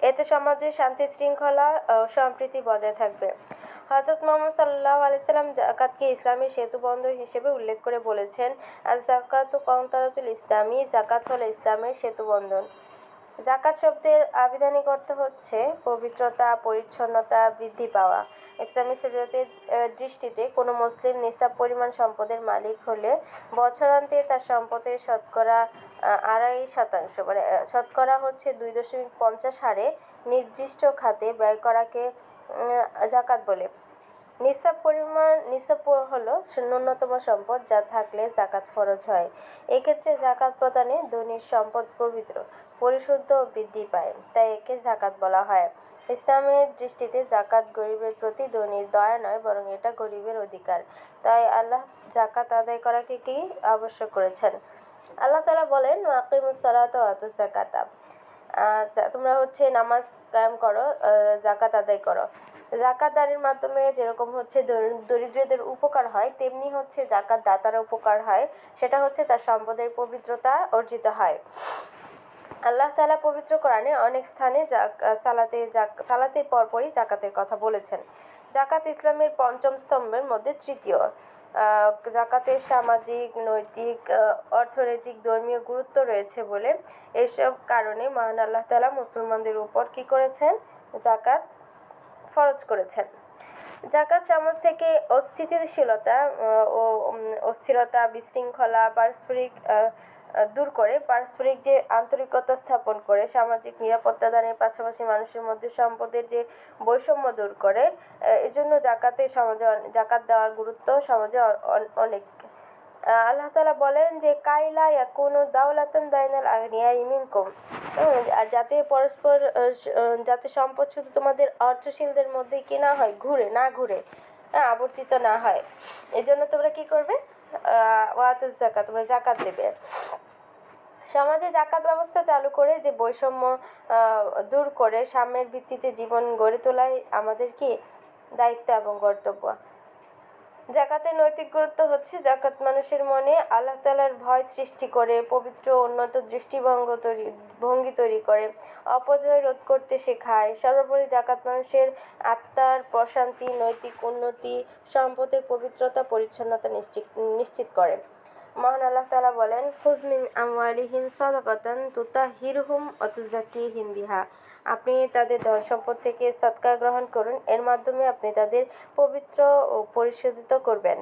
এতে সমাজে শান্তি শৃঙ্খলা ও সম্প্রীতি বজায় থাকবে। হযরত মুহাম্মদ সাল্লাল্লাহু আলাইহি সাল্লাম যাকাতকে ইসলামের সেতুবন্ধন হিসেবে উল্লেখ করে বলেছেন, আয-যাকাতু কওতারাতুল ইসলামি, যাকাত হলো ইসলামের সেতুবন্ধন। যাকাত শব্দের আবিধানিক অর্থ হচ্ছে পবিত্রতা, পরিচ্ছন্নতা, বৃদ্ধি পাওয়া। ইসলামী শরীয়তের দৃষ্টিতে কোনো মুসলিম নিসাব পরিমাণ সম্পদের মালিক হলে বছরান্তে তার সম্পদের শতকরা ২.৫%, মানে শতকরা হচ্ছে ২.৫০ হারে নির্দিষ্ট খাতে ব্যয় করাকে যাকাত বলে। নিসাব হলো ন্যূনতম সম্পদ যা থাকলে যাকাত ফরজ হয়। এক্ষেত্রে যাকাত প্রদানে ধনীর সম্পদ পবিত্র, পরিশুদ্ধ ও বৃদ্ধি পায়, তাই একে যাকাত বলা হয়। ইসলামের দৃষ্টিতে যাকাত গরিবের প্রতি ধনীর দয়া নয়, বরং এটা গরিবের অধিকার। তাই আল্লাহ যাকাত আদায় করাকে কি আবশ্যক করেছেন। আল্লাহ তাআলা বলেন, ওয়াকিমুস সালাতা ওয়া আতুজ যাকাতা, তোমরা নামাজ কায়েম করো, যাকাত আদায় করো। যাকাত দানের মাধ্যমে যেরকম দরিদ্রদের উপকার হয়, তেমনি যাকাত দাতার উপকার হয়। সেটা তার সম্পদের পবিত্রতা অর্জিত হয়। আল্লাহ তাআলা পবিত্র কোরআনে অনেক স্থানে সালাতের পরপরই যাকাতের কথা বলেছেন। যাকাত ইসলামের পঞ্চম স্তম্ভের মধ্যে তৃতীয়। যাকাতের সামাজিক, নৈতিক, অর্থনৈতিক, ধর্মীয় গুরুত্ব রয়েছে বলে এসব কারণে মহান আল্লাহ তাআলা মুসলমানদের উপর কি করেছেন, যাকাত ফরজ করেছেন। যাকাত সমাজ থেকে অস্থিতিশীলতা ও অস্থিরতা, বিশৃঙ্খলা দূর করে পারস্পরিক যে আন্তরিকতা স্থাপন করে, সামাজিক নিরাপত্তা দানের পাশাপাশি মানুষের মধ্যে সম্পদের যে বৈষম্য দূর করে। এজন্য যাকাত দেওয়ার গুরুত্ব সমাজে অনেক। আল্লাহ তাআলা বলেন যে, কাইলা ইয়াকুনু দাওলাতান বাইনাল আগনিয়াই মিনকুম, যাতে সম্পদ শুধু তোমাদের অর্থশীলদের মধ্যে কি না হয়, ঘুরে আবর্তিত না হয়। এজন্য তোমরা কি করবে, ওয়াতুজ যাকাত, তোমরা যাকাত দেবে। সমাজে যাকাত ব্যবস্থা চালু করে যে বৈষম্য দূর করে সাম্যের ভিত্তিতে জীবন গড়ে তোলাই আমাদের কি দায়িত্ব এবং কর্তব্য। যাকাতের নৈতিক গুরুত্ব যাকাত মানুষের মনে আল্লাহ তাআলার ভয় সৃষ্টি করে, পবিত্র উন্নত দৃষ্টিভঙ্গি তৈরি করে, অপচয় রোধ করতে শেখায়। সর্বোপরি যাকাত মানুষের আত্মার প্রশান্তি, নৈতিক উন্নতি, সম্পদের পবিত্রতা, পরিচ্ছন্নতা নিশ্চিত করে। মহান আল্লাহ তাআলা বলেন, খুয মিন আমওয়ালিহিম সাদাকাতান তুতাহহিরুহুম ওয়া তুযাক্কিহিম বিহা, আপনি তাদের ধন সম্পদ থেকে সদকা গ্রহণ করুন, এর মাধ্যমে আপনি তাদের পবিত্র ও পরিশোধিত করবেন।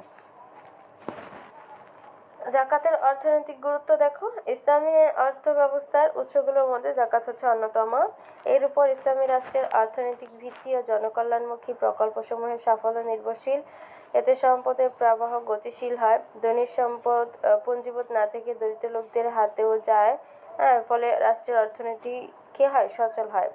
যাকাতের অর্থনৈতিক গুরুত্ব দেখো। ইসলামী অর্থব্যবস্থার উৎসগুলোর মধ্যে যাকাত অন্যতম। এর উপর ইসলামী রাষ্ট্রের অর্থনৈতিক ভিত্তি ও জনকল্যাণমুখী প্রকল্পসমূহের সাফল্য নির্ভরশীল। এতে সম্পদের প্রবাহ গতিশীল হয়, ধনীর সম্পদ পুঞ্জীভূত না থেকে দরিদ্র লোকদের হাতেও যায়। ফলে রাষ্ট্রের অর্থনীতি কি হয়, সচল হয়,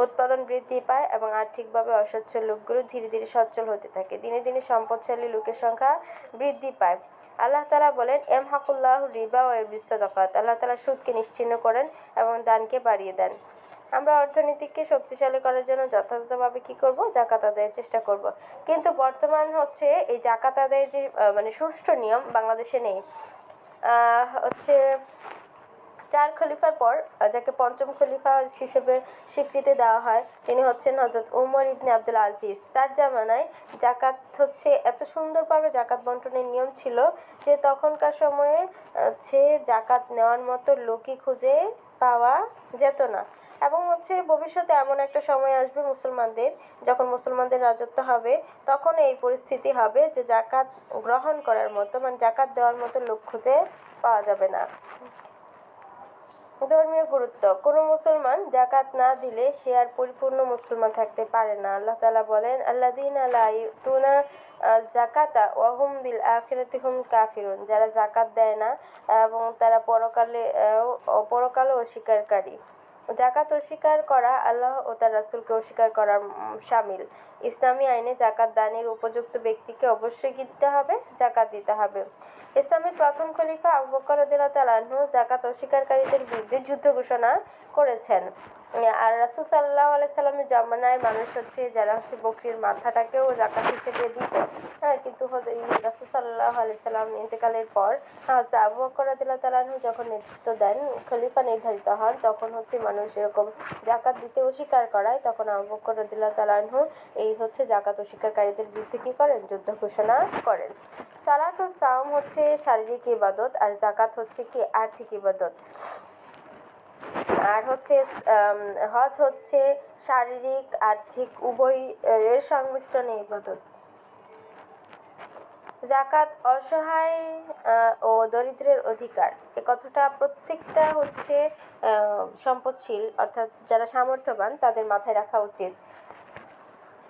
উৎপাদন বৃদ্ধি পায় এবং আর্থিকভাবে অসচ্ছল লোকগুলো ধীরে ধীরে সচ্ছল হতে থাকে। দিনে দিনে সম্পদশালী লোকের সংখ্যা বৃদ্ধি পায়। আল্লাহ তাআলা বলেন, ইয়ামহাকুল্লাহু রিবা ওয়া ইউরবিস সাদাকাত, আল্লাহ তাআলা সুদকে নিশ্চিহ্ন করেন এবং দানকে বাড়িয়ে দেন। আমরা অর্থনীতিকে শক্তিশালী করার জন্য যথাযথভাবে কি করব, যাকাত আদায়ের চেষ্টা করব। কিন্তু বর্তমান এই যাকাত আদায়ের যে সুষ্ঠু নিয়ম বাংলাদেশে নেই। 4 খলিফার পর যাকে পঞ্চম খলিফা হিসেবে স্বীকৃতি দেওয়া হয়, তিনি হযরত উমর ইবনে আব্দুল আজিজ। তার জামানায় যাকাত এত সুন্দরভাবে যাকাত বন্টনের নিয়ম ছিল যে তখনকার সময়ে যাকাত নেওয়ার মতো লোকই খুঁজে পাওয়া যেত না। এবং ভবিষ্যতে এমন একটা সময় আসবে যখন মুসলমানদের রাজত্ব হবে, তখন এই পরিস্থিতি হবে যে যাকাত গ্রহণ করার মতো, যাকাত দেওয়ার মতো লোক খুঁজে পাওয়া যাবে না। ধর্মীয় গুরুত্ব। কোনো মুসলমান যাকাত না দিলে সে আর পরিপূর্ণ মুসলমান থাকতে পারে না। আল্লাহ তাআলা বলেন, আল্লাযীনা লা ইউতুনা যাকাতা ওয়া হুম বিল আখিরাতি হুম কাফিরুন, যারা যাকাত দেয় না এবং তারা পরকালে অস্বীকারী। যাকাত অস্বীকার করা আল্লাহ ও তার রাসূলকে অস্বীকার করার শামিল। ইসলামী আইনে যাকাত দানের উপযুক্ত ব্যক্তিকে অবশ্যই যাকাত দিতে হবে। ইসলামের প্রথম খলিফা আবু বকর রাদিয়াল্লাহু তাআলা আনহু যাকাত অস্বীকারীদের বিরুদ্ধে যুদ্ধ ঘোষণা করেছেন। আর রাসূল সাল্লাল্লাহু আলাইহি সাল্লামের জামানায় মানুষ হচ্ছে যারা হচ্ছে বকরির মাথাটাকেও জাকাত হিসেবে দিত। হ্যাঁ, কিন্তু রাসূল সাল্লাল্লাহু আলাইহি সাল্লাম ইন্তেকালের পর হযরত আবু বকর রাদিয়াল্লাহু তাআলা আনহু যখন নেতৃত্ব দেন, খলিফা নির্ধারিত হন, তখন হচ্ছে মানুষ এরকম জাকাত দিতে অস্বীকার করায় তখন আবু বকর রাদিয়াল্লাহু তাআলা আনহু এই হচ্ছে জাকাত অস্বীকারীদের বিরুদ্ধে কী করেন? যুদ্ধ ঘোষণা করেন। সালাত ও সাওম হচ্ছে শারীরিক ইবাদত আর জাকাত হচ্ছে কি আর্থিক ইবাদত। আর হচ্ছে হজ হচ্ছে শারীরিক আর্থিক উভয় এর সংমিশ্রণে ইবাদত। জাকাত অসহায় ও দরিদ্রের অধিকার। এ কথাটা প্রত্যেকটা হচ্ছে সম্পদশীল অর্থাৎ যারা সামর্থ্যবান তাদের মাথায় রাখা উচিত।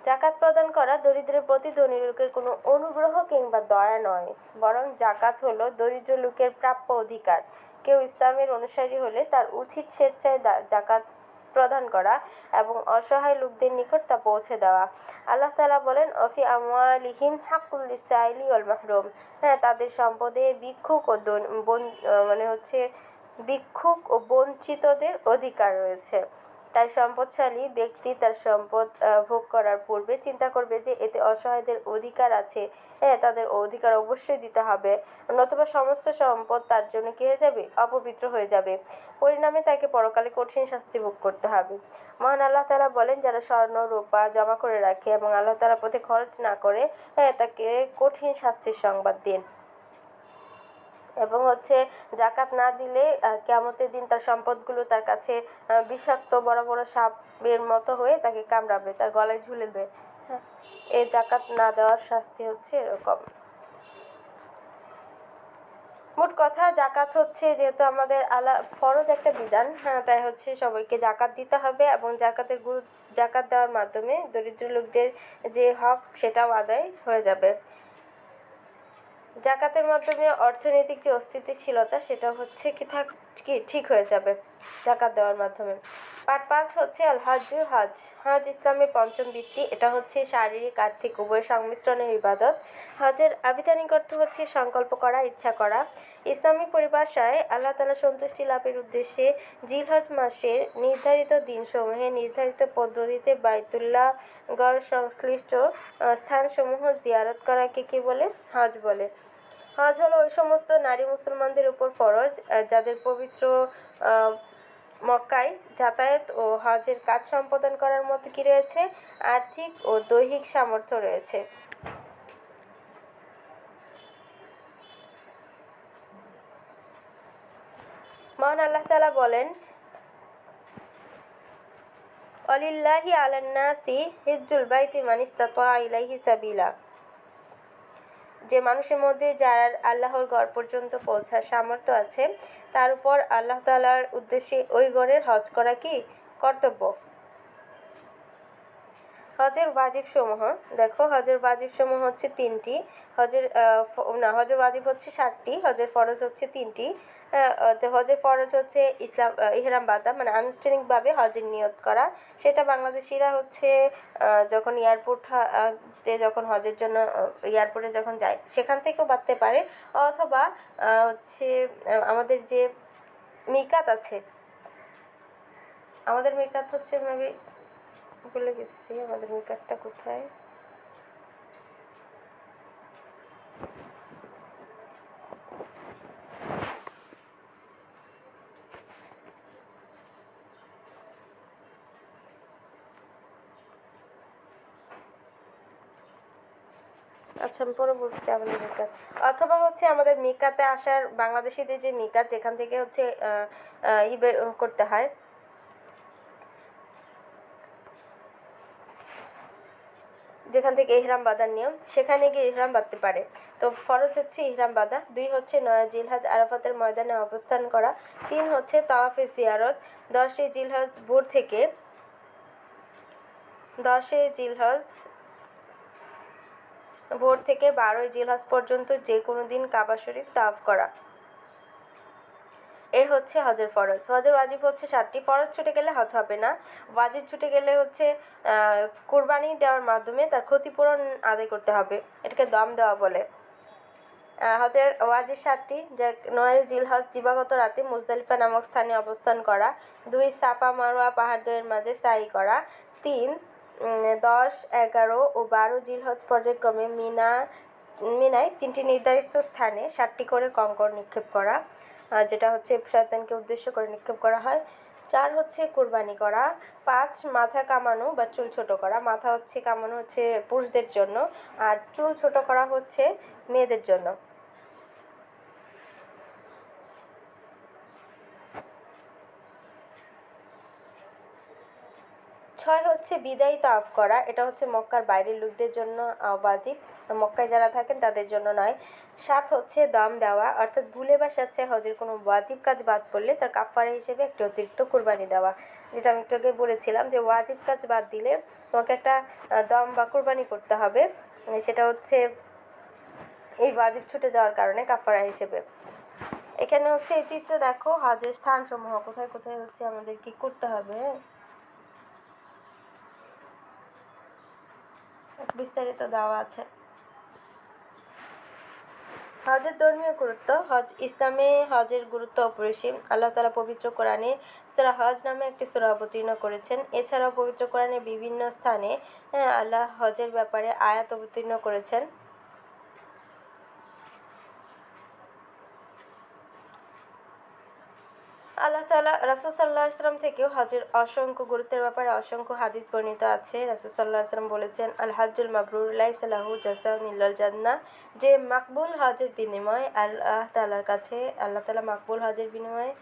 জাকাত প্রদান করা দরিদ্রের প্রতি ধনী লোকের কোনো অনুগ্রহ কিংবা দয়া নয়, বরং জাকাত হলো দরিদ্র লোকের প্রাপ্য অধিকার। কেউ ইসলামের অনুসারী হলে তার উচিত স্বেচ্ছায় জাকাত প্রদান করা এবং অসহায় লোকদের নিকট তা পৌঁছে দেওয়া। আল্লাহ তাআলা বলেন, অফি আমওয়ালিহিম হাক্কুল লিসাইলি ওয়াল মাহরুম। হ্যাঁ, তাদের সম্পদে ভিক্ষুক ও ভিক্ষুক ও বঞ্চিতদের অধিকার রয়েছে। তাই সম্পদশালী ব্যক্তি তার সম্পদ ভোগ করার পূর্বে চিন্তা করবে যে এতে অসহায়দের অধিকার আছে। হ্যাঁ, তাদের অধিকার অবশ্যই দিতে হবে, নতুবা সমস্ত সম্পদ তার জন্য কী হয়ে যাবে? অপবিত্র হয়ে যাবে। পরিণামে তাকে পরকালে কঠিন শাস্তি ভোগ করতে হবে। মহান আল্লাহ তাআলা বলেন, যারা স্বর্ণ রূপা জমা করে রাখে এবং আল্লাহ তাআলার পথে খরচ না করে, হ্যাঁ, তাকে কঠিন শাস্তির সংবাদ দিন। এবং হচ্ছে জাকাত না দিলে কিয়ামতের দিন তার সম্পদগুলো তার কাছে বিষাক্ত বড় বড় সাপের মতো হয়ে তাকে কামড়াবে, তার গলায় ঝুলবে। হ্যাঁ, এই জাকাত না দেওয়ার শাস্তি হচ্ছে এরকম। মোট কথা, জাকাত হচ্ছে যেহেতু আমাদের ফরজ একটা বিধান, হ্যাঁ, তাই হচ্ছে সবাইকে জাকাত দিতে হবে এবং জাকাত দেওয়ার মাধ্যমে দরিদ্র লোকদের যে হক সেটাও আদায় হয়ে যাবে। জাকাতের মাধ্যমে অর্থনৈতিক যে অস্থিতিশীলতা সেটা হচ্ছে ঠিক হয়ে যাবে জাকাত দেওয়ার মাধ্যমে। পার্ট 5 হচ্ছে আল হজ্জু হজ। হজ ইসলামের পঞ্চম ভিত্তি। এটা হচ্ছে শারীরিক আর্থিক উভয় সংমিশ্রণের ইবাদত। হজের আবিধানিক অর্থ হচ্ছে সংকল্প করা, ইচ্ছা করা। ইসলামী পরিভাষায় আল্লাহ তাআলা সন্তুষ্টি লাভের উদ্দেশ্যে জিলহজ মাসের নির্ধারিত দিনসমূহে নির্ধারিত পদ্ধতিতে বাইতুল্লাহ গড় সংশ্লিষ্ট স্থানসমূহ জিয়ারত করাকে কী বলে? হজ বলে। হজ হলো ওই সমস্ত নারী মুসলমানদের উপর ফরজ যাদের পবিত্র মক্কায় যাতায়াত ও হজের কাজ সম্পাদন করার মতো কি রয়েছে? আর্থিক ও দৈহিক সামর্থ্য রয়েছে। মহান আল্লাহ তাআলা বলেন, ওয়ালিল্লাহি আলান নাসি হিজ্জুল বাইতি মান ইসতাতা ইলাইহি সাবিলা। যে মানুষের মধ্যে যার আল্লাহর ঘর পর্যন্ত পৌঁছার সামর্থ্য আছে তার উপর আল্লাহ তাআলার উদ্দেশ্যে ওই ঘরের হজ করা কি কর্তব্য। হজের ওয়াজিবসমূহ দেখো, হজের ওয়াজিবসমূহ হচ্ছে 3টি। হজের ওয়াজিব হচ্ছে 7টি, হজের ফরজ হচ্ছে 3টি। তো হজের ফরজ হচ্ছে ইহরাম বাঁধা, মানে আনুষ্ঠানিকভাবে হজের নিয়ত করা। সেটা বাংলাদেশিরা হচ্ছে যখন যখন হজের জন্য এয়ারপোর্টে যখন যায় সেখান থেকেও বাঁধতে পারে, অথবা হচ্ছে আমাদের যে মিকাত আছে, আমাদের মিকাত হচ্ছে মেবি ভুলে গেছি আমাদের মিকাতটা কোথায়। আচ্ছা, আমি পরে বলছি আমাদের মিকাত, অথবা হচ্ছে আমাদের মিকাতে আসার বাংলাদেশিদের যে মিকাত যেখান থেকে হচ্ছে বের করতে হয়, যেখান থেকে ইহরাম বাঁধার নিয়ম, সেখানে গিয়ে ইহরাম বাঁধতে পারে। তো ফরজ হচ্ছে ইহরাম বাঁধা। 2 হচ্ছে 9 জিলহজ আরাফাতের ময়দানে অবস্থান করা। 3 হচ্ছে তাওয়াফে জিয়ারত। 10 জিলহজ ভোর থেকে 12 জিলহজ পর্যন্ত যে কোনো দিন কাবা শরীফ তাওয়াফ করা। এই হচ্ছে হজের ফরজ। হজের ওয়াজিব হচ্ছে 7টি। ফরজ ছুটে গেলে হজ হবে না। ওয়াজিব ছুটে গেলে হচ্ছে কুরবানি দেওয়ার মাধ্যমে তার ক্ষতিপূরণ আদায় করতে হবে, এটাকে দম দেওয়া বলে। হজের ওয়াজিব 7টি, যা 9 জিলহজ দিবাগত রাতে মুজদালিফা নামক স্থানে অবস্থান করা, 2 সাফা মারওয়া পাহাড়দ্বয়ের মাঝে সাই করা, 3 10, 11 ও 12 জিলহজ পর্যায়ক্রমে মিনায় 3টি নির্ধারিত স্থানে 7টি করে কঙ্কর নিক্ষেপ করা, যেটা হচ্ছে শয়তানকে উদ্দেশ্য করে নিক্ষেপ করা হয়। 4 হচ্ছে কুরবানি করা। 5 মাথা কামানো বা চুল ছোট করা। মাথা হচ্ছে কামানো হচ্ছে পুরুষদের জন্য, আর চুল ছোট করা হচ্ছে মেয়েদের জন্য। 6 হচ্ছে বিদায়ী তাওয়াফ করা। এটা হচ্ছে মক্কার বাইরের লোকদের জন্য ওয়াজিব, মক্কায় যারা থাকেন তাদের জন্য নয়। 7 হচ্ছে দম দেওয়া, অর্থাৎ ভুলে বা স্বেচ্ছায় হজের কোনো ওয়াজিব কাজ বাদ পড়লে তার কাফারা হিসেবে একটি অতিরিক্ত কুরবানি দেওয়া, যেটা আমি একটু আগে বলেছিলাম যে ওয়াজিব কাজ বাদ দিলে তোমাকে একটা দম বা কুরবানি করতে হবে, সেটা হচ্ছে এই ওয়াজিব ছুটে যাওয়ার কারণে কাফারা হিসেবে। এখানে হচ্ছে এই চিত্র দেখো, হজের স্থানসমূহ কোথায় কোথায় হচ্ছে আমাদের কি করতে হবে বিস্তারিত দেওয়া আছে। হজের ধর্মীয় গুরুত্ব। ইসলামে হজের গুরুত্ব অপরিসীম। আল্লাহ তাআলা পবিত্র কোরআনে সূরা হজ নামে একটি সূরা অবতীর্ণ করেছেন। এছাড়াও পবিত্র কোরআনের বিভিন্ন স্থানে আল্লাহ হজের ব্যাপারে আয়াত অবতীর্ণ করেছেন। আল্লাহ তাআলা রাসূল সাল্লাল্লাহু আলাইহি ওয়াসাল্লাম থেকেও হজের অসংখ্য গুরুত্বের ব্যাপারে অসংখ্য হাদিস বর্ণিত আছে। রাসূল সাল্লাল্লাহু আলাইহি ওয়াসাল্লাম বলেছেন, আল হাজ্জুল মাবরুর লাইসা লাহু জাযাউন ইল্লাল জান্নাহ, যে মাকবুল হজের বিনিময় আল্লাহ তাআলার কাছে, আল্লাহ তাআলা মাকবুল হজের বিনিময়ে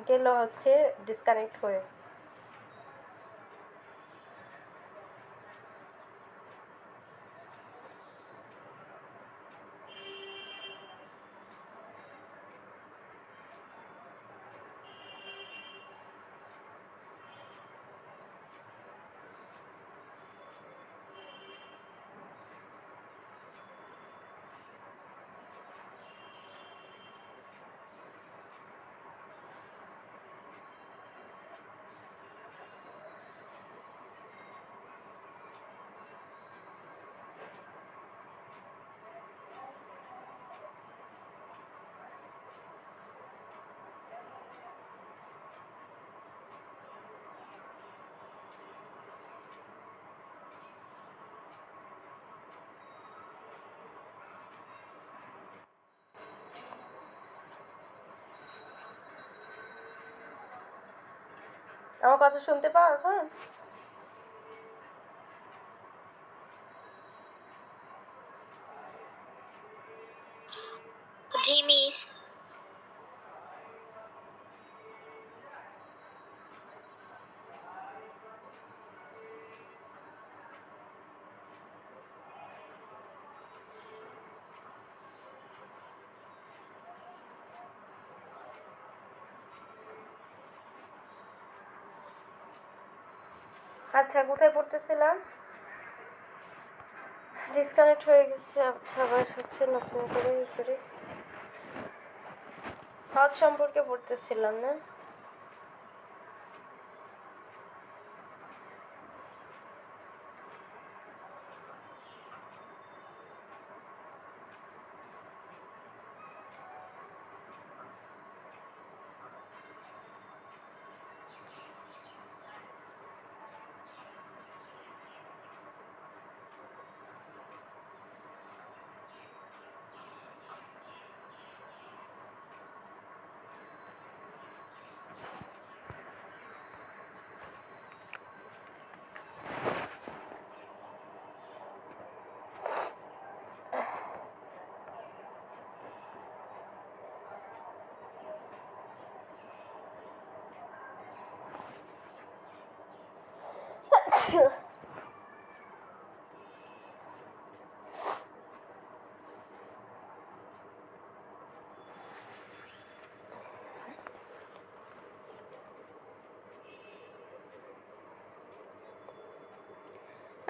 গেল হচ্ছে ডিসকানেক্ট হয়ে। আমার কথা শুনতে পাও এখন? জি মিস। আচ্ছা, কোথায় পড়তেছিলাম? ডিসকানেক্ট হয়ে গেছে। আচ্ছা, আবার হচ্ছে নতুন করে হজ সম্পর্কে পড়তেছিলাম না?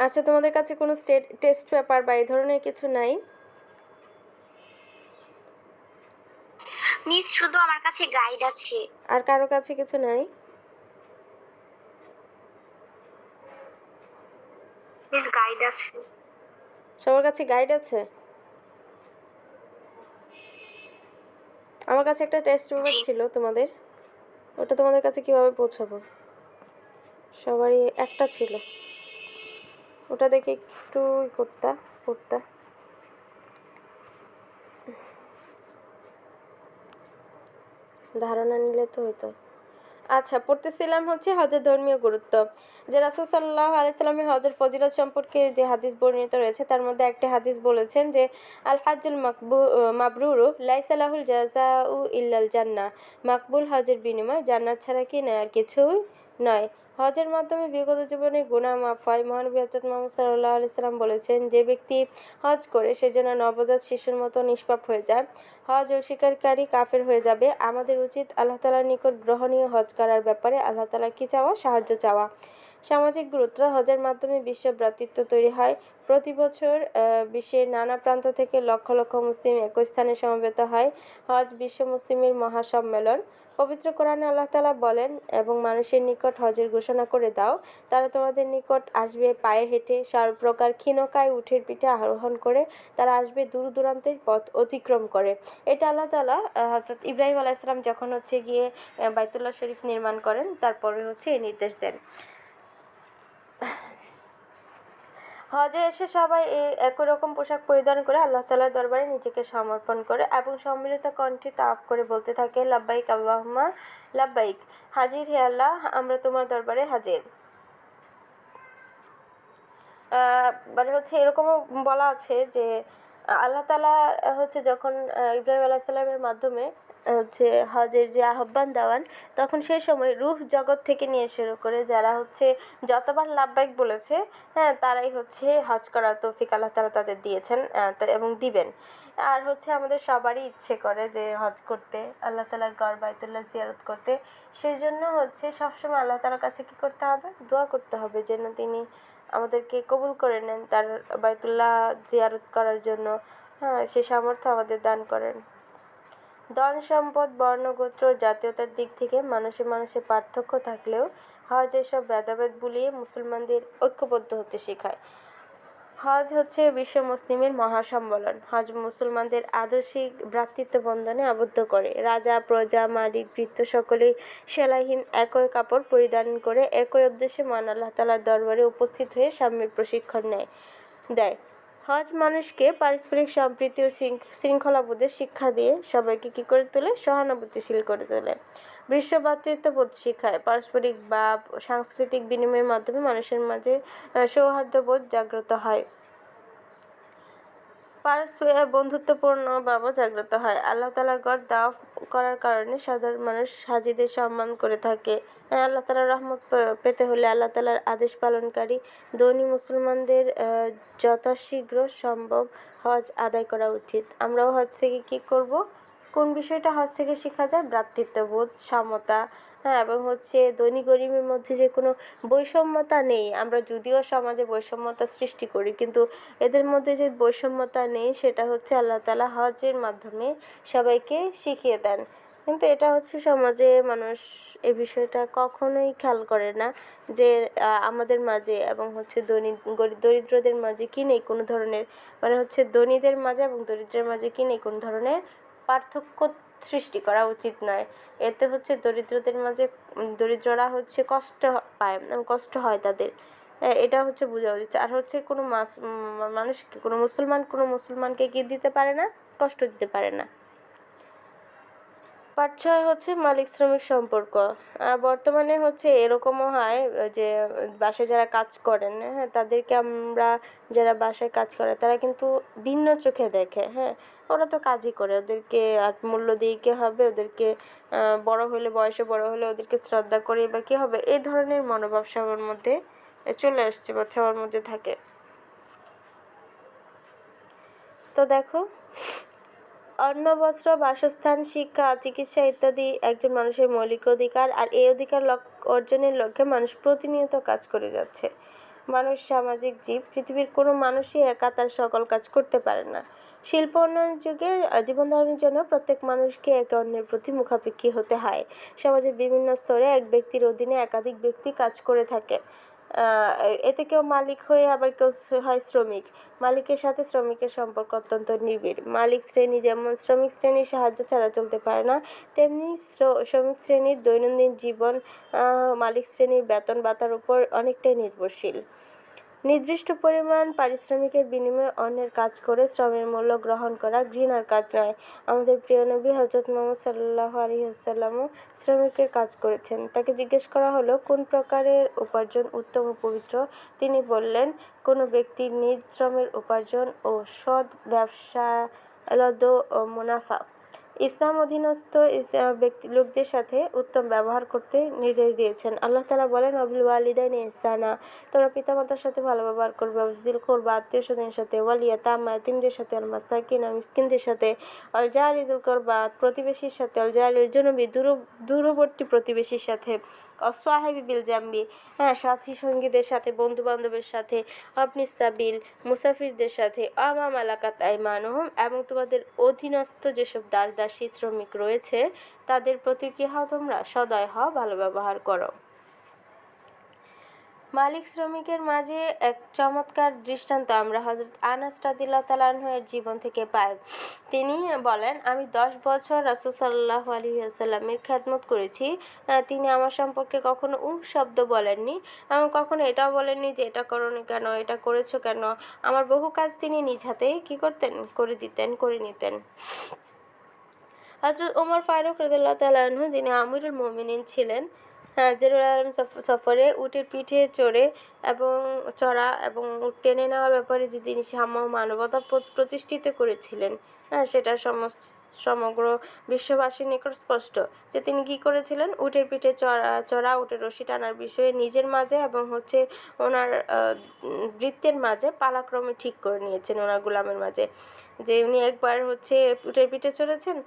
আচ্ছা, তোমাদের কাছে কোনো টেস্ট পেপার বা এই ধরনের কিছু নাই? মিস শুধু আমার কাছে গাইড আছে। আর কারো কাছে কিছু নাই? আছে। সবার কাছে গাইড আছে? আমার কাছে একটা টেস্ট পেপার ছিল তোমাদের, ওটা তোমাদের কাছে কিভাবে পৌঁছাবো? সবারই একটা ছিল, ওটা দেখে একটু পড়তা। ধারণা নিলে তো হতো। আচ্ছা, পড়তেছিলাম হচ্ছে হজের ধর্মীয় গুরুত্ব। যে রাসূল সাল্লাল্লাহু আলাইহি সাল্লামের হজের ফজিলত সম্পর্কে যে হাদিস বর্ণিত রয়েছে তার মধ্যে একটি হাদিস বলেছেন যে আল হাজ্জুল মাবরুরু লাইসা লাহুল জাযাউ ইল্লাল জান্নাহ। মাকবুল হজের বিনিময় জান্নাত ছাড়া কি নয়, আর কিছুই নয়। হজের মাধ্যমে বিগত জীবনে গুনাহ মাফ হয়। মহানবী হযরত মুহাম্মদ সাল্লাল্লাহু আলাইহি সাল্লাম বলেছেন, যে ব্যক্তি হজ করে সে যেন নবজাত শিশুর মতো নিষ্পাপ হয়ে যায়। হজ অস্বীকারী কাফের হয়ে যাবে। আমাদের উচিত আল্লাহ তাআলার নিকট গ্রহণীয় হজ করার ব্যাপারে আল্লাহ তাআলা কি চাওয়া? সাহায্য চাওয়া। সামাজিক গুরুত্ব। হজের মাধ্যমে বিশ্ব ভ্রাতৃত্ব তৈরি হয়। প্রতি বছর বিশ্বের নানা প্রান্ত থেকে লক্ষ লক্ষ মুসলিম একই স্থানে সমবেত হয়। হজ বিশ্ব মুসলিমের মহাসম্মেলন। পবিত্র কোরআনে আল্লাহ তাআলা বলেন, এবং মানুষের নিকট হজের ঘোষণা করে দাও, তারা তোমাদের নিকট আসবে পায়ে হেঁটে, সর্বপ্রকার ক্ষীণকায় উটের পিঠে আরোহণ করে, তারা আসবে দূর দূরান্তের পথ অতিক্রম করে। এটা আল্লাহ তাআলা হযরত ইব্রাহিম আলাইহিস সালাম যখন হচ্ছে গিয়ে বাইতুল্লাহ শরীফ নির্মাণ করেন তারপরে হচ্ছে এই নির্দেশ দেন। হজে এসে সবাই একই রকম পোশাক পরিধান করে আল্লাহ তাআলার দরবারে নিজেকে সমর্পণ করে এবং সম্মিলিত কণ্ঠে তাওয়াফ করে বলতে থাকে, লাব্বাইক আল্লাহুম্মা লাব্বাইক। হাজির হে আল্লাহ, আমরা তোমার দরবারে হাজির। মানে হচ্ছে এরকমও বলা আছে যে আল্লাহ তাআলা হচ্ছে যখন ইব্রাহিম আলাইহিস সালামের মাধ্যমে হচ্ছে হজের যে আহ্বান দেওয়ান, তখন সেই সময় রূহ জগৎ থেকে নিয়ে শুরু করে যারা হচ্ছে যতবার লাব্বাইক বলেছে, হ্যাঁ, তারাই হচ্ছে হজ করার তৌফিক আল্লাহ তাআলা তাদের দিয়েছেন এবং দিবেন। আর হচ্ছে আমাদের সবারই ইচ্ছে করে যে হজ করতে, আল্লাহ তাআলার ঘর বাইতুল্লাহ জিয়ারত করতে। সেই জন্য হচ্ছে সবসময় আল্লাহ তাআলার কাছে কী করতে হবে? দোয়া করতে হবে যেন তিনি আমাদেরকে কবুল করে নেন, তার বাইতুল্লাহ জিয়ারত করার জন্য, হ্যাঁ, সে সামর্থ্য আমাদের দান করেন। ধন সম্পদ, বর্ণ, গোত্র, জাতীয়তার দিক থেকে মানুষে মানুষে পার্থক্য থাকলেও হজ এসব ভেদাভেদ ভুলিয়ে মুসলমানদের ঐক্যবদ্ধ হতে শেখায়। হজ হচ্ছে বিশ্ব মুসলিমের মহাসম্মেলন। হজ মুসলমানদের আদর্শিক ভ্রাতৃত্ব বন্ধনে আবদ্ধ করে। রাজা, প্রজা, মালিক, ভৃত্য সকলেই সেলাইহীন একই কাপড় পরিধান করে একই উদ্দেশ্যে মহান আল্লাহ তাআলার দরবারে উপস্থিত হয়ে সাম্যের প্রশিক্ষণ দেয়। হজ মানুষকে পারস্পরিক সম্প্রীতি ও শৃঙ্খলাবোধের শিক্ষা দিয়ে সবাইকে কী করে তোলে? সহানুভূতিশীল করে তোলে। বিশ্ব ভ্রাতৃত্ববোধ শিখায়। পারস্পরিক বা সাংস্কৃতিক বিনিময়ের মাধ্যমে মানুষের মাঝে সৌহার্দ্যবোধ জাগ্রত হয়। পারস্পরিক বন্ধুত্বপূর্ণ ভাবও জাগ্রত হয়। আল্লাহ তাআলার ঘর তাওয়াফ করার কারণে সাধারণ মানুষ হাজিদের সম্মান করে থাকে। আল্লাহ তাআলার রহমত পেতে হলে আল্লাহ তাআলার আদেশ পালনকারী ধনী মুসলমানদের যথাশীঘ্র সম্ভব হজ আদায় করা উচিত। আমরাও হজ থেকে কী করব? কোন বিষয়টা হজ থেকে শেখা যায়? ভ্রাতৃত্ববোধ, সমতা, হ্যাঁ, এবং হচ্ছে ধনী গরিবের মধ্যে যে কোনো বৈষম্যতা নেই। আমরা যদিও সমাজে বৈষম্যতা সৃষ্টি করি, কিন্তু এদের মধ্যে যে বৈষম্যতা নেই সেটা হচ্ছে আল্লাহ তাআলা হজের মাধ্যমে সবাইকে শিখিয়ে দেন। কিন্তু এটা হচ্ছে সমাজে মানুষ এই বিষয়টা কখনোই খেয়াল করে না যে আমাদের মাঝে এবং হচ্ছে দরিদ্রদের মাঝে কি নেই কোনো ধরনের, মানে হচ্ছে ধনীদের মাঝে এবং দরিদ্রের মাঝে কি নেই কোনো ধরনের পার্থক্য সৃষ্টি করা উচিত নয়। এতে হচ্ছে দরিদ্ররা হচ্ছে কষ্ট পায়, কষ্ট হয় তাদের। এটা হচ্ছে বোঝা উচিত। আর হচ্ছে কোনো মানুষকে কোনো মুসলমানকে কি দিতে পারে না? কষ্ট দিতে পারে না। পার্ট 6 হচ্ছে মালিক শ্রমিক সম্পর্ক। বর্তমানে হচ্ছে এরকমও হয় যে বাসায় যারা কাজ করেন, হ্যাঁ, তাদেরকে আমরা, যারা বাসায় কাজ করে তারা কিন্তু ভিন্ন চোখে দেখে। হ্যাঁ, ওরা তো কাজই করে, ওদেরকে আর মূল্য দিয়ে কী হবে? ওদেরকে বয়সে বড় হলে ওদেরকে শ্রদ্ধা করে বা কী হবে? এই ধরনের মনোভাব সবার মধ্যে চলে আসছে বা সবার মধ্যে থাকে। তো দেখো, অন্ন, বস্ত্র, বাসস্থান, শিক্ষা, চিকিৎসা ইত্যাদি একজন মানুষের মৌলিক অধিকার। আর এই অধিকার অর্জনের লক্ষ্যে মানুষ প্রতিনিয়ত কাজ করে যাচ্ছে। মানুষ সামাজিক জীব। পৃথিবীর কোনো মানুষই একা তার সকল কাজ করতে পারে না। শিল্প উন্নয়নের যুগে জীবন ধারণের জন্য প্রত্যেক মানুষকে একে অন্যের প্রতি মুখাপেক্ষী হতে হয়। সমাজের বিভিন্ন স্তরে এক ব্যক্তির অধীনে একাধিক ব্যক্তি কাজ করে থাকে। এতে কেউ মালিক হয়ে আবার কেউ হয় শ্রমিক। মালিকের সাথে শ্রমিকের সম্পর্ক অত্যন্ত নিবিড়। মালিক শ্রেণী যেমন শ্রমিক শ্রেণীর সাহায্য ছাড়া চলতে পারে না, তেমনি শ্রমিক শ্রেণীর দৈনন্দিন জীবন মালিক শ্রেণীর বেতন ভাতার উপর অনেকটাই নির্ভরশীল। নির্দিষ্ট পরিমাণ পারিশ্রমিকের বিনিময়ে অন্যের কাজ করে শ্রমের মূল্য গ্রহণ করা ঘৃণার কাজ নয়। আমাদের প্রিয় নবী হযরত মুহাম্মদ সাল্লাল্লাহু আলাইহি ওয়াসাল্লামও শ্রমিকের কাজ করেছেন। তাকে জিজ্ঞেস করা হলো, কোন প্রকারের উপার্জন উত্তম ও পবিত্র? তিনি বললেন, কোনো ব্যক্তির নিজ শ্রমের উপার্জন ও সৎ ব্যবসায়লব্ধ মুনাফা। ইসলাম অধীনস্থ লোকদের সাথে উত্তম ব্যবহার করতে নির্দেশ দিয়েছেন। আল্লাহ তাআলা বলেন, ওয়াবিল ওয়ালিদাইনি ইহসানা, তোমরা পিতামাতার সাথে ভালো ব্যবহার করবে, ওয়াবিযিল কুরবা, আত্মীয়-স্বজনের সাথে, ওয়াল ইয়াতামা, ইয়াতীমদের সাথে, আল মাসাকিন, মিসকিনদের সাথে, আল জারি যুল কুরবা, প্রতিবেশীর সাথে, আল জারিল জুনুবি, দূরবর্তী প্রতিবেশীর সাথে, সাহিবি বিল জাম্বি, সাথী সঙ্গীদের সাথে, বন্ধু বান্ধবের সাথে, আপনি সাবিল, মুসাফিরদের সাথে, আমা মালাকাত আইমানুহুম, এবং তোমাদের অধীনস্থ যেসব দাস-দাসী শ্রমিক রয়েছে তাদের প্রতি কি হও, তোমরা সদয় হও, ভালো ব্যবহার করো। মালিক শ্রমিকের মাঝে এক চমৎকার দৃষ্টান্ত আমরা হযরত আনাস রাদিয়াল্লাহু তাআলা আনহু এর জীবন থেকে পাই। তিনি বলেন, আমি 10 বছর রাসূল সাল্লাল্লাহু আলাইহি ওয়াসাল্লামের খেদমত করেছি। তিনি আমার সম্পর্কে কখনো শব্দ বলেননি এবং কখনো এটাও বলেননি যে এটা করোনি কেন, এটা করেছো কেন। আমার বহু কাজ তিনি নিজ হাতেই কি করতেন, করে নিতেন। হযরত ওমর ফারুক রাদিয়াল্লাহু তাআলা আনহু, যিনি আমিরুল মুমিনিন ছিলেন, জেরুজালেম সফরে উটের পিঠে চড়া এবং উট টেনে নেওয়ার ব্যাপারে যে তিনি মানবতা প্রতিষ্ঠিত করেছিলেন, সেটা সমগ্র বিশ্ববাসীর নিকট স্পষ্ট যে তিনি কি করেছিলেন। উটের পিঠে চড়া উটের রশি টানার বিষয়ে নিজের মাঝে এবং ওনার ভৃত্যের মাঝে পালাক্রমে ঠিক করে নিয়েছেন, ওনার গোলামের মাঝে, যে উনি একবার উটের পিঠে চড়েছেন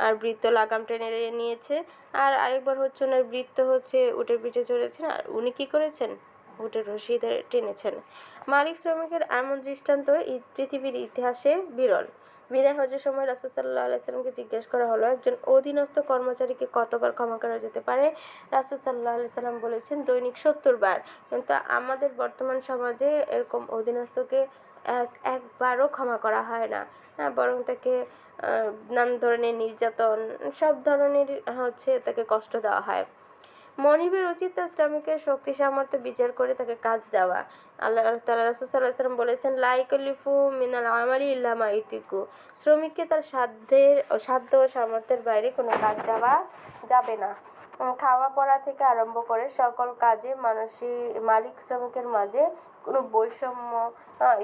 আর বৃত্ত লাগাম টেনে নিয়েছে, আর আরেকবার ওনার বৃত্ত উটের পিঠে চড়েছেন আর উনি কি করেছেন, উটের রশি টেনেছেন। মালিক শ্রমিকের এমন দৃষ্টান্ত পৃথিবীর ইতিহাসে বিরল। বিদায় হজের সময় রাসূল সাল্লাল্লাহু আলাইহি ওয়াসাল্লামকে জিজ্ঞেস করা হলো, একজন অধীনস্থ কর্মচারীকে কতবার ক্ষমা করা যেতে পারে? রাসূল সাল্লাল্লাহু আলাইহি ওয়াসাল্লাম বলেছেন, দৈনিক 70 বার। কিন্তু আমাদের বর্তমান সমাজে এরকম অধীনস্থকে একবারও ক্ষমা করা হয় না, বরং তাকে নানা ধরনের নির্যাতন, সব ধরনের তাকে কষ্ট দেওয়া হয়। মনিবের উচিত তার শ্রমিকের শক্তি সামর্থ্য বিচার করে তাকে কাজ দেওয়া। আল্লাহ তাআলা রাসূল সাল্লাল্লাহু আলাইহি ওয়াসাল্লাম বলেছেন, লা ইয়াকাল্লিফু মিনাল আমালি ইল্লা মা ইউতিকু, শ্রমিককে তার সাধ্য ও সামর্থ্যের বাইরে কোনো কাজ দেওয়া যাবে না। খাওয়া পড়া থেকে আরম্ভ করে সকল কাজে মালিক শ্রমিকের মাঝে কোনো বৈষম্য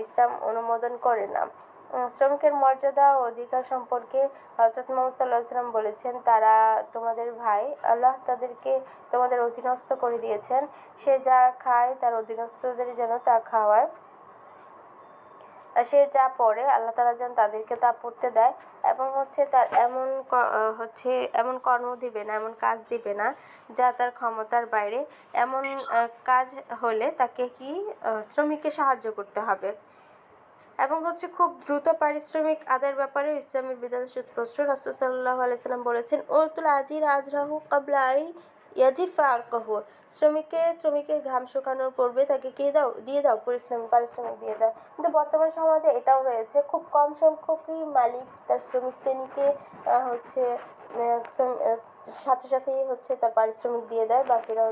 ইসলাম অনুমোদন করে না। শ্রমিকের মর্যাদা ও অধিকার সম্পর্কে হযরত মুহাম্মদ সাল্লাল্লাহু আলাইহি ওয়াসাল্লাম বলেছেন, তারা তোমাদের ভাই, আল্লাহ তাদেরকে তোমাদের অধীনস্থ করে দিয়েছেন, সে যা খায় তার অধীনস্থদের যেন তা খাওয়ায়, সে যা পড়ে আল্লাহ তাআলা যেন তাদেরকে তা পড়তে দেয়, এবং তার এমন কর্ম দিবে না, এমন কাজ দিবে না যা তার ক্ষমতার বাইরে। এমন কাজ হলে তাকে শ্রমিককে সাহায্য করতে হবে। এবং খুব দ্রুত পারিশ্রমিক আদায়ের ব্যাপারে ইসলামের বিধান সুস্পষ্ট। রাসূল সাল্লাল্লাহু আলাইহি ওয়াসাল্লাম বলেছেন, উতুল আজির আজরাহু ক্বাবলা আই ইয়াজিফা আরকাহু, শ্রমিকের ঘাম শুকানোর পূর্বে তাকে দিয়ে দাও, পারিশ্রমিক দিয়ে যাও। কিন্তু বর্তমান সমাজে এটাও রয়েছে, খুব কম সংখ্যকই মালিক তার শ্রমিক শ্রেণীকে সাথে সাথেই তার পারিশ্রমিক দিয়ে দেয়, বাকিরা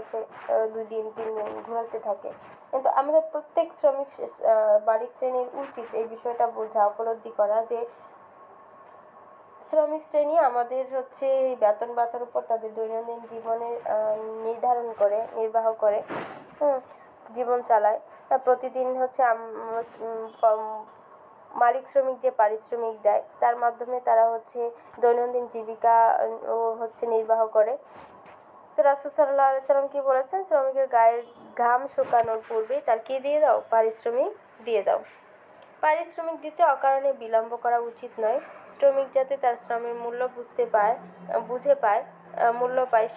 2 দিন 3 দিন ঘোরাতে থাকে। কিন্তু আমাদের প্রত্যেক মালিক শ্রেণীর উচিত এই বিষয়টা বোঝা, উপলব্ধি করা যে শ্রমিক শ্রেণী আমাদের বেতন ভাতার উপর তাদের দৈনন্দিন জীবনের নির্বাহ করে জীবন চালায়। প্রতিদিন মালিক শ্রমিক যে পারিশ্রমিক দেয় তার মাধ্যমে তারা দৈনন্দিন জীবিকা ও নির্বাহ করে। তো রাসূল সাল্লাল্লাহু আলাইহি ওয়াসাল্লাম কি বলেছেন, শ্রমিকের গায়ের ঘাম শুকানোর পূর্বেই তার কি দিয়ে দাও, পারিশ্রমিক দিয়ে দাও। পারিশ্রমিক দিতে অকারণে বিলম্ব করা উচিত নয়। শ্রমিক যাতে তার শ্রমের মূল্য বুঝে পায়, মূল্য পায়,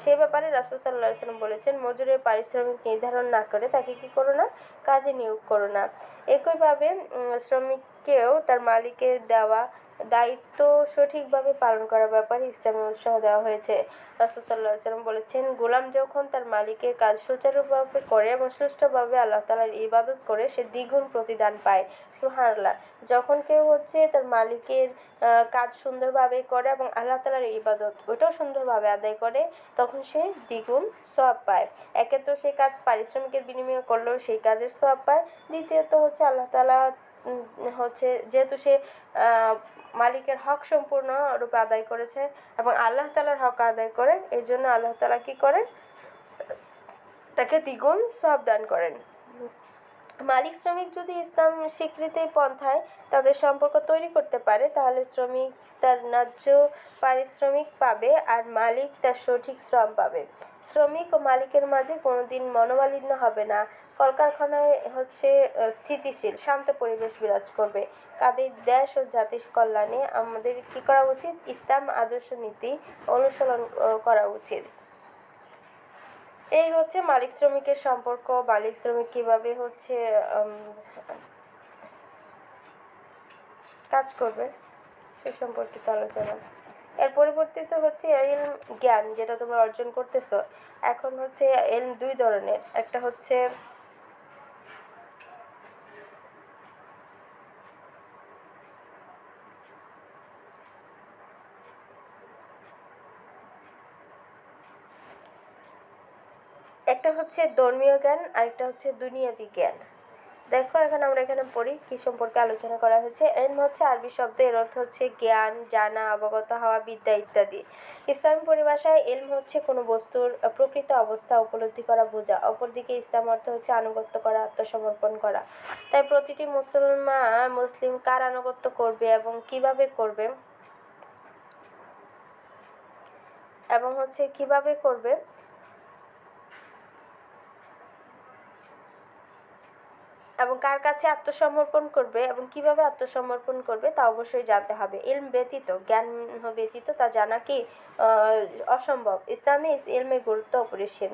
সে ব্যাপারে রাসূল সাল্লাল্লাহু আলাইহি ওয়াসাল্লাম বলেছেন, মজুরের পারিশ্রমিক নির্ধারণ না করে তাকে কি করো না, কাজে নিয়োগ করো না। একইভাবে শ্রমিককে শ্রমিককেও তার মালিকের দেওয়া দায়িত্ব সঠিকভাবে পালন করার ব্যাপারে ইসলামে উৎসাহ দেওয়া হয়েছে। রাসূল সাল্লাল্লাহু আলাইহি ওয়াসাল্লাম বলেছেন, গোলাম যখন তার মালিকের কাজ সুচারুভাবে করে এবং সুষ্ঠুভাবে আল্লাহ তাআলার ইবাদত করে সে দ্বিগুণ প্রতিদান পায়। সুবহানাল্লাহ। যখন কেউ তার মালিকের কাজ সুন্দরভাবে করে এবং আল্লাহ তাআলার ইবাদত ওটাও সুন্দরভাবে আদায় করে, তখন সে দ্বিগুণ সওয়াব পায়। একে তো সে কাজ পারিশ্রমিকের বিনিময়ে করলেও সেই কাজের সওয়াব পায়। দ্বিতীয়ত আল্লাহ তাআলা যেহেতু সে মালিকের হক সম্পূর্ণ রূপে আদায় করেছে এবং আল্লাহ তাআলার হক আদায় করে, এই জন্য আল্লাহ তাআলা কি করেন, তাকে দ্বিগুণ সওয়াব দান করেন। মালিক শ্রমিক যদি ইসলাম স্বীকৃতি পন্থায় তাদের সম্পর্ক তৈরি করতে পারে, তাহলে শ্রমিক তার ন্যায্য পারিশ্রমিক পাবে আর মালিক তার সঠিক শ্রম পাবে। শ্রমিক ও মালিকের মাঝে কোনোদিন মনোমালিন্য হবে না। কলকারখানায় স্থিতিশীল শান্ত পরিবেশ বিরাজ করবে। কাদের দেশ ও জাতির কল্যাণে আমাদের কি করা উচিত? ইসলাম আদর্শ নীতি অনুসরণ করা উচিত। এই মালিক শ্রমিকের সম্পর্ক, মালিক শ্রমিক কিভাবে কাজ করবে সে সম্পর্কিত আলোচনা। এর পরিবর্তিত ইলম, জ্ঞান, যেটা তোমরা অর্জন করতেছো। এখন ইলম দুই ধরনের। একটা ধর্মীয় জ্ঞান আর একটা দুনিয়াবি জ্ঞান। দেখো এখন আমরা এখানে পড়ি কি সম্পর্কে আলোচনা করা হয়েছে। ইলম আরবি শব্দ, এর অর্থ জ্ঞান, জানা, অবগত হওয়া, বিদ্যা ইত্যাদি। ইসলামী পরিভাষায় ইলম কোনো বস্তুর প্রকৃত অবস্থা উপলব্ধি করা, বোঝা। অপরদিকে ইসলাম অর্থ আনুগত্য করা, আত্মসমর্পণ করা। তাই প্রতিটি মুসলিম কার আনুগত্য করবে এবং কিভাবে করবে এবং কার কাছে আত্মসমর্পণ করবে এবং কিভাবে আত্মসমর্পণ করবে তা অবশ্যই জানতে হবে। ইলম ব্যতীত, জ্ঞান ব্যতীত তা জানা কি অসম্ভব। ইসলামে ইলমের গুরুত্ব অপরিসীম।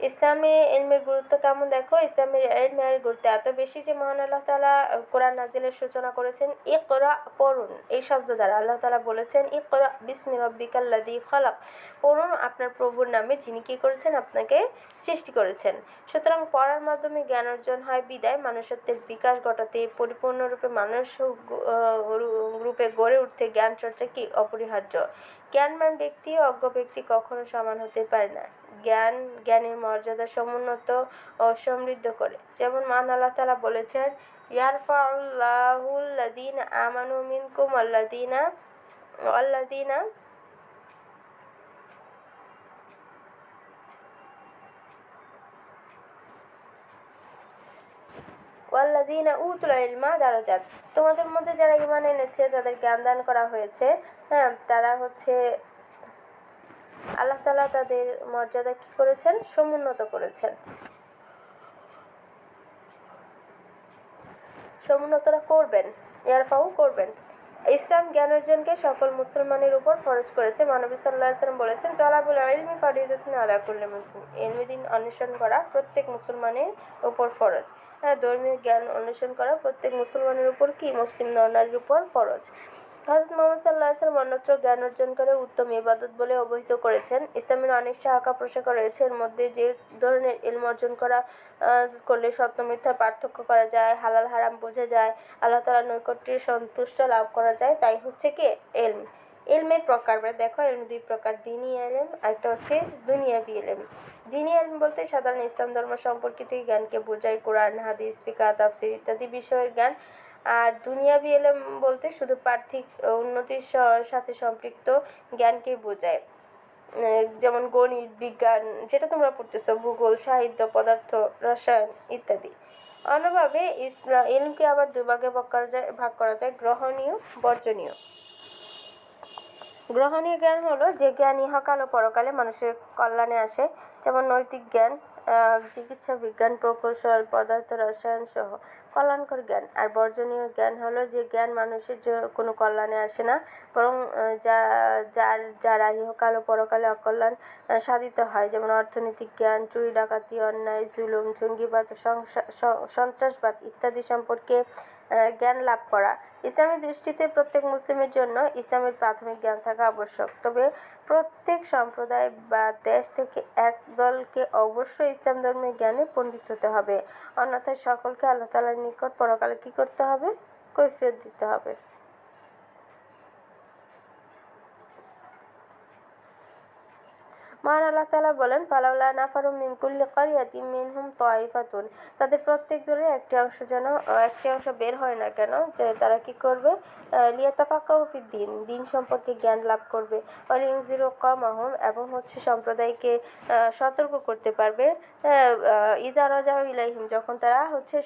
ইসলামে ইলমের গুরুত্ব কেমন দেখো। ইসলামের ইলমের গুরুত্ব এত বেশি যে মহান আল্লাহ তাআলা কোরআন নাজিলের সূচনা করেছেন ইকরা, পড়ুন, এই শব্দ দ্বারা। আল্লাহ তাআলা বলেছেন ইকরা বিসমি রাব্বিকাল্লাযী খলাক, পড়ুন আপনার প্রভুর নামে যিনি কি করেছেন, আপনাকে সৃষ্টি করেছেন। সুতরাং পড়ার মাধ্যমে জ্ঞান অর্জন হয় বিদায় মানুষত্বের বিকাশ ঘটাতে, পরিপূর্ণরূপে মানুষ রূপে গড়ে উঠতে জ্ঞান চর্চা কি অপরিহার্য। জ্ঞানবান ব্যক্তি ও অজ্ঞ ব্যক্তি কখনো সমান হতে পারে না। জ্ঞান জ্ঞানের মর্যাদা সমুন্নত ও সমৃদ্ধ করে। যেমন মহান আল্লাহ তাআলা বলেছেন ইয়ারফাউল্লাহুল্লাযীনা আমানু মিনকুম ওয়াল্লাযীনা উতুল ইলমা দারাজাত, তোমাদের মধ্যে যারা ঈমান এনেছে তাদের জ্ঞান দান করা হয়েছে। তারা আল্লাহ তাআলা তাদের মর্যাদা কি করেছেন, সমুন্নত করেছেন। সমুন্নতরা করবেন, করবেন। ইসলাম জ্ঞান অর্জনকে সকল মুসলমানের উপর ফরজ করেছে। নবী সাল্লাল্লাহু আলাইহি ওয়াসাল্লাম বলেছেন তালাবুল ইলমি ফারিদাতুন আলা কুল্লি মুসলিম, ইলম অন্বেষণ করা প্রত্যেক মুসলমানের উপর ফরজ। ধর্মীয় জ্ঞান অন্বেষণ করা প্রত্যেক মুসলমানের উপর কি, মুসলিম নর-নারীর উপর ফরজ। হযরত মুহাম্মদ সাল্লাল্লাহু আলাইহি ওয়াসাল্লাম অন্যত্র জ্ঞান অর্জন করে উত্তম ইবাদত বলে অভিহিত করেছেন। ইসলামের অনেক শাখা প্রশাখা রয়েছে। এর মধ্যে যে ধরনের ইলম অর্জন করলে সত্য মিথ্যার পার্থক্য করা যায়, হালাল হারাম বোঝা যায়, আল্লাহ তাআলার নৈকট্যে সন্তুষ্ট লাভ করা যায়, তাই কি ইলম। ইলমের প্রকার দেখো, ইলম দুই প্রকার, দ্বীনি ইলম আর একটা দুনিয়াবি ইলম। দ্বীনি ইলম বলতে সাধারণ ইসলাম ধর্ম সম্পর্কিত জ্ঞানকে বোঝায়, কোরআন, হাদিস, ফিকহ, তাফসীর ইত্যাদি বিষয়ের জ্ঞান। আর দুনিয়াবি ইলম বলতে শুধু পার্থিব উন্নতির সাথে সম্পৃক্ত জ্ঞানকে বোঝায়, যেমন গণিত, বিজ্ঞান, যেটা তোমরা পড়তেছো, ভূগোল, সাহিত্য, পদার্থ, রসায়ন ইত্যাদি। অন্যভাবে ইলমকে আবার দুই ভাগে ভাগ করা যায়, গ্রহণীয়, বর্জনীয়। গ্রহণীয় জ্ঞান হলো যে জ্ঞান ইহকাল ও পরকালে মানুষের কল্যাণে আসে, যেমন নৈতিক জ্ঞান, চিকিৎসা বিজ্ঞান, প্রকৌশল, পদার্থ, রসায়ন সহ কল্যাণকর জ্ঞান। আর বর্জনীয় জ্ঞান হলো যে জ্ঞান মানুষের কোনো কল্যাণে আসে না, বরং যারা ইহকাল ও পরকালে অকল্যাণ সাধিত হয়, যেমন অর্থনৈতিক জ্ঞান, চুরি ডাকাতি, অন্যায়, জুলুম, জঙ্গিবাদ, সন্ত্রাসবাদ ইত্যাদি সম্পর্কে জ্ঞান লাভ করা। ইসলামের দৃষ্টিতে প্রত্যেক মুসলিমের জন্য ইসলামের প্রাথমিক জ্ঞান থাকা আবশ্যক। তবে প্রত্যেক সম্প্রদায় বা দেশ থেকে এক দলকে অবশ্যই ইসলাম ধর্মের জ্ঞানে পণ্ডিত হতে হবে, অন্যথায় সকলকে আল্লাহ তাআলার নিকট পরকালে কি করতে হবে? কৈফিয়ত দিতে হবে। মহান আল্লাহ তাআলা বলেন, ফালাউলা নাফারু মিন কুল্লি ক্বরিয়াতিন মিনহুম তায়িফাতুন, তাদের প্রত্যেক দলের একটি অংশ বের হয় না কেন, যে তারা কি করবে? লিয়াতাফাক্কাহু ফিদ্দীন, দিন সম্পর্কে জ্ঞান লাভ করবে। ওয়ালিউনজিরু কওমাহুম, এবং সম্প্রদায়কে সতর্ক করতে পারবে। ইযা রাজাউ ইলাইহিম, যখন তারা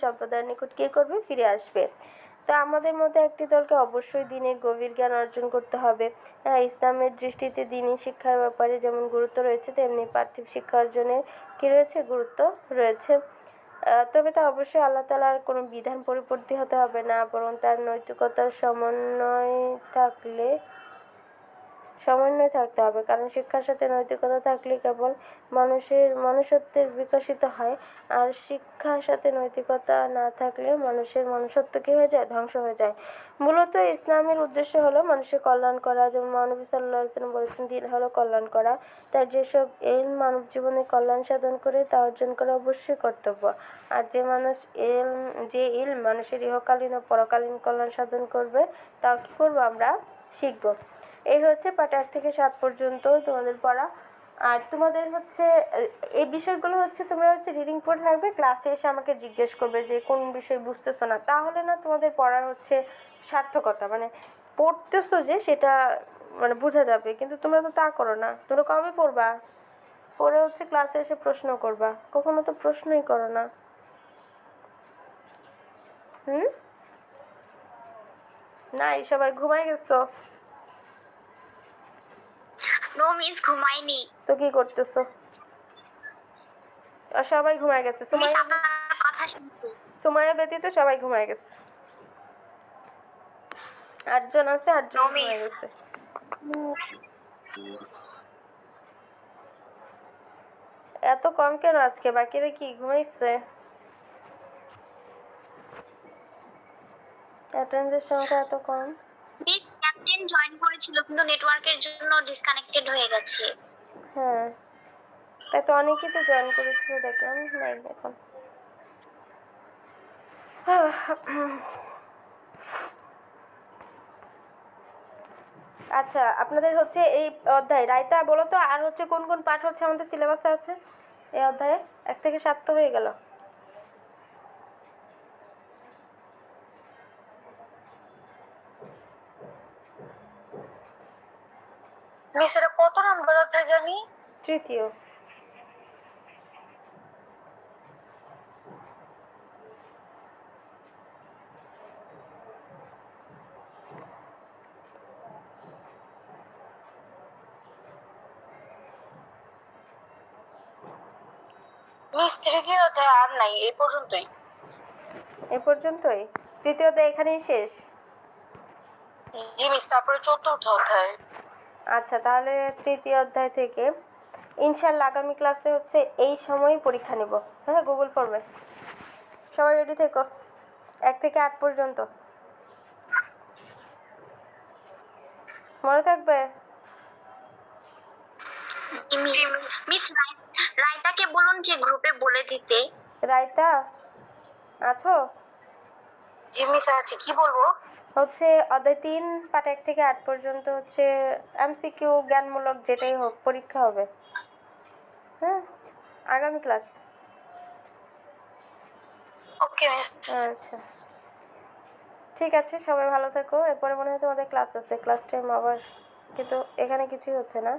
সম্প্রদায়ের নিকট কি করবে? ফিরে আসবে। তো আমাদের মধ্যে একটি দলকে অবশ্যই দ্বীনের গভীর জ্ঞান অর্জন করতে হবে। ইসলামের দৃষ্টিতে দ্বীনি শিক্ষার ব্যাপারে যেমন গুরুত্ব রয়েছে, তেমনি পার্থিব শিক্ষা অর্জনের কি রয়েছে? গুরুত্ব রয়েছে। তবে তা অবশ্যই আল্লাহ তাআলার কোনো বিধান পরিপন্থী হতে হবে না, বরং তার নৈতিকতার সমন্বয় থাকতে হবে। কারণ শিক্ষার সাথে নৈতিকতা থাকলে কেবল মনুষ্যত্বের বিকশিত হয়, আর শিক্ষার সাথে নৈতিকতা না থাকলে মানুষের মনুষ্যত্ব কি হয়ে যায়? ধ্বংস হয়ে যায়। মূলত ইসলামের উদ্দেশ্য হলো মানুষের কল্যাণ করা। যেমন মহানবী সাল্লাল্লাহু আলাইহি ওয়াসাল্লাম বলেছেন, দ্বীন হলো কল্যাণ করা। তার যেসব ইলম মানব জীবনে কল্যাণ সাধন করে তা অর্জন করা অবশ্যই কর্তব্য। আর যে ইলম মানুষের ইহকালীন ও পরকালীন কল্যাণ সাধন করবে, তা কি করবো? আমরা শিখব। এই পার্ট 1 থেকে 7 পর্যন্ত তোমাদের পড়া। আর তোমাদের এই বিষয়গুলো তোমরা রিডিং পড়ে থাকবে, ক্লাসে এসে আমাকে জিজ্ঞেস করবে যে কোন বিষয় বুঝতেছো না। তাহলে না তোমাদের পড়ার সার্থকতা, মানে পড়তেছো যে সেটা বোঝা যাবে। কিন্তু তোমরা তো তা করো না। তোমরা কবে পড়বা? পরে ক্লাসে এসে প্রশ্ন করবা, কখনো তো প্রশ্নই করো না। না, এই সবাই ঘুমাই গেছো? নো মিস, ঘুমাইনি। তো কি করতেছো? আর সবাই ঘুমায় গেছে। সুমাইয়া ব্যতীত সবাই ঘুমায় গেছে। 8 জন আছে, 8 জন ঘুমায় গেছে। এত কম কেন আজকে? বাকিরা কি ঘুমাইছে? অ্যাটেন্ডেন্সের সংখ্যা এত কম। মিস ক্যাপ্টেন জয়েন করেছিল, কিন্তু নেটওয়ার্কের জন্য ডিসকানেক্টেড হয়ে গেছে। হ্যাঁ, তাই তো অনেকেই তো জয়েন করেছিল, দেখলাম নাই এখন। আচ্ছা, আপনাদের এই অধ্যায় রায়তা বলো তো, আর কোন কোন পাঠ আমাদের সিলেবাসে আছে এই অধ্যায়ে? 1 থেকে 7 তো হয়ে গেল। মিস এটা কত নম্বর অধ্যায় জানি? 3য়। মিস 3য় অধ্যায় আর নাই, এই পর্যন্তই। তৃতীয় অধ্যায় এখানেই শেষ? জি মিস, তারপরে 4র্থ অধ্যায়। আচ্ছা, তাহলে 3য় অধ্যায় থেকে ইনশাআল্লাহ আগামী ক্লাসে এই সময়ই পরীক্ষা নেব। হ্যাঁ, গুগল ফর্মে। সবাই রেডি থেকো। 1 থেকে 8 পর্যন্ত মনে থাকবে? মিস রায়তাকে বলুন যে গ্রুপে বলে দিতে। রায়তা আছো? জি মিস আছি, কি বলবো? অধ্যায় 3 পার্ট 1 থেকে 8 পর্যন্ত এমসিকিউ জ্ঞানমূলক যেটাই হোক পরীক্ষা হবে। হ্যাঁ, আগামী ক্লাস। ওকে মিস। আচ্ছা, ঠিক আছে, সবাই ভালো থেকো। এরপরে মনে হয় তোমাদের ক্লাস আছে, ক্লাস টাইম আবার, কিন্তু এখানে কিছুই হচ্ছে না।